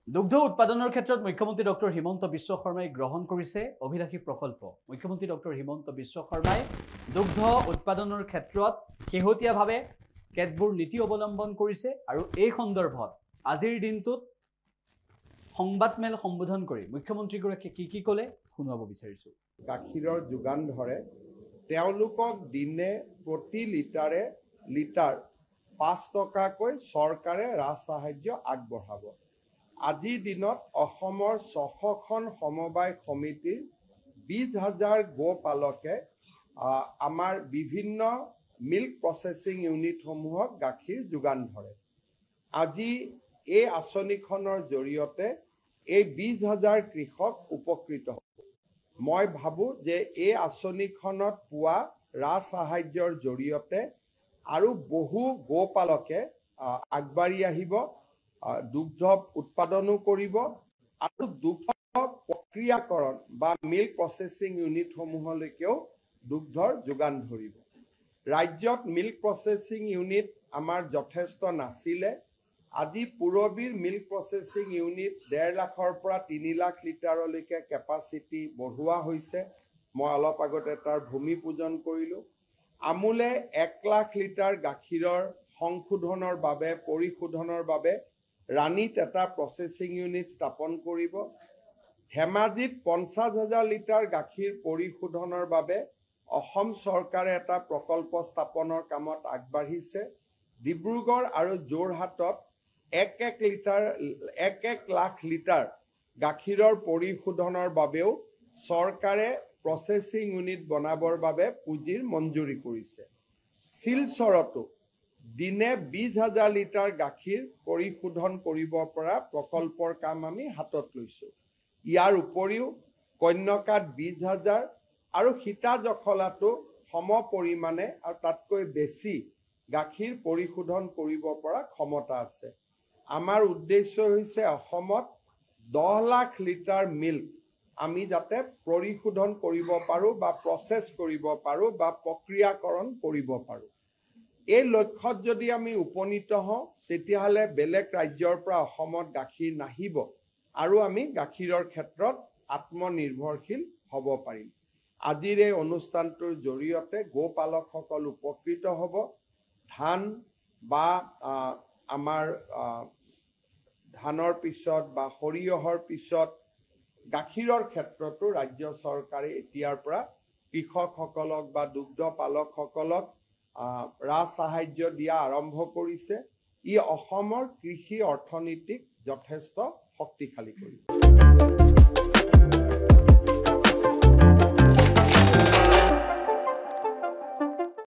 দুগ্ধ উৎপাদনৰ ক্ষেত্ৰত মুখ্যমন্ত্ৰী ডক্টৰ হিমন্ত বিশ্ব শৰ্মাই গ্ৰহণ কৰিছে অভিলাষী প্ৰকল্প। মুখ্যমন্ত্ৰী ডক্টৰ হিমন্ত বিশ্ব শৰ্মাই দুগ্ধ উৎপাদনৰ ক্ষেত্ৰত শেহতীয়াভাৱে কেতবোৰ নীতি অৱলম্বন কৰিছে আৰু এই সন্দৰ্ভত আজিৰ দিনটোত সংবাদমেল সম্বোধন কৰি মুখ্যমন্ত্ৰীগৰাকীয়ে কি ক'লে শুনাব বিচাৰিছো। গাখীৰৰ যোগান ধৰে তেওঁলোকক দিনে প্ৰতি লিটাৰ 5 টকাকৈ চৰকাৰে ৰাজ সাহায্য আগবঢ়াব। আজিৰ দিনত অসমৰ 600খন সমবায় সমিতিৰ 20,000 গোপালকে আমাৰ বিভিন্ন মিল্ক প্ৰচেছিং ইউনিটসমূহক গাখীৰ যোগান ধৰে। আজি এই আঁচনিখনৰ জৰিয়তে এই 20,000 কৃষক উপকৃত হ'ব। মই ভাবোঁ যে এই আঁচনিখনত পোৱা ৰাজ সাহায্যৰ জৰিয়তে আৰু বহু গোপালকে আগবাঢ়ি আহিব, দুগ্ধ উৎপাদনো কৰিব আৰু দুগ্ধ প্ৰক্ৰিয়াকৰণ বা মিল্ক প্ৰচেছিং ইউনিটসমূহলৈকেও দুগ্ধৰ যোগান ধৰিব। ৰাজ্যত মিল্ক প্ৰচেছিং ইউনিট আমাৰ যথেষ্ট নাছিলে। আজি পুৰবীৰ মিল্ক প্ৰচেছিং ইউনিট 1.5 লাখৰ পৰা 3 লাখ লিটাৰলৈকে কেপাচিটি বঢ়োৱা হৈছে। মই অলপ আগতে তাৰ ভূমি পূজন কৰিলোঁ। আমুলে 1 লাখ লিটাৰ গাখীৰৰ সংশোধনৰ বাবে পৰিশোধনৰ বাবে ৰাণীত এটা প্ৰচেছিং ইউনিট স্থাপন কৰিব। ধেমাজিত 50,000 লিটাৰ গাখীৰ পৰিশোধনৰ বাবে অসম চৰকাৰে এটা প্ৰকল্প স্থাপনৰ কামত আগবাঢ়িছে। ডিব্ৰুগড় আৰু যোৰহাটত 1 লাখ লিটাৰ গাখীৰৰ পৰিশোধনৰ বাবেও চৰকাৰে প্ৰচেছিং ইউনিট বনাবৰ বাবে পুঁজিৰ মঞ্জুৰি কৰিছে। শিলচৰতো দিনে 20,000 লিটাৰ গাখীৰ পৰিশোধন কৰিব পৰা প্ৰকল্পৰ কাম আমি হাতত লৈছোঁ। ইয়াৰ উপৰিও কন্যকাত 20,000 আৰু সীতাজখলাতো সম পৰিমাণে আৰু তাতকৈ বেছি গাখীৰ পৰিশোধন কৰিব পৰা ক্ষমতা আছে। আমাৰ উদ্দেশ্য হৈছে অসমত 10 লাখ লিটাৰ মিল্ক আমি যাতে পৰিশোধন কৰিব পাৰোঁ বা প্ৰচেছ কৰিব পাৰোঁ বা প্ৰক্ৰিয়াকৰণ কৰিব পাৰোঁ। এই লক্ষ্যত যদি আমি উপনীত হওঁ তেতিয়াহ'লে বেলেগ ৰাজ্যৰ পৰা অসমত গাখীৰ নাহিব আৰু আমি গাখীৰৰ ক্ষেত্ৰত আত্মনিৰ্ভৰশীল হ'ব পাৰিম। আজিৰ এই অনুষ্ঠানটোৰ জৰিয়তে গোপালকসকল উপকৃত হ'ব। ধান বা আমাৰ ধানৰ পিছত বা সৰিয়হৰ পিছত গাখীৰৰ ক্ষেত্ৰতো ৰাজ্য চৰকাৰে এতিয়াৰ পৰা কৃষকসকলক বা দুগ্ধ পালকসকলক ৰাজ সাহায্য দিয়া আৰম্ভ কৰিছে। ই অসমৰ কৃষি অৰ্থনীতিক যথেষ্ট শক্তিশালী কৰিব।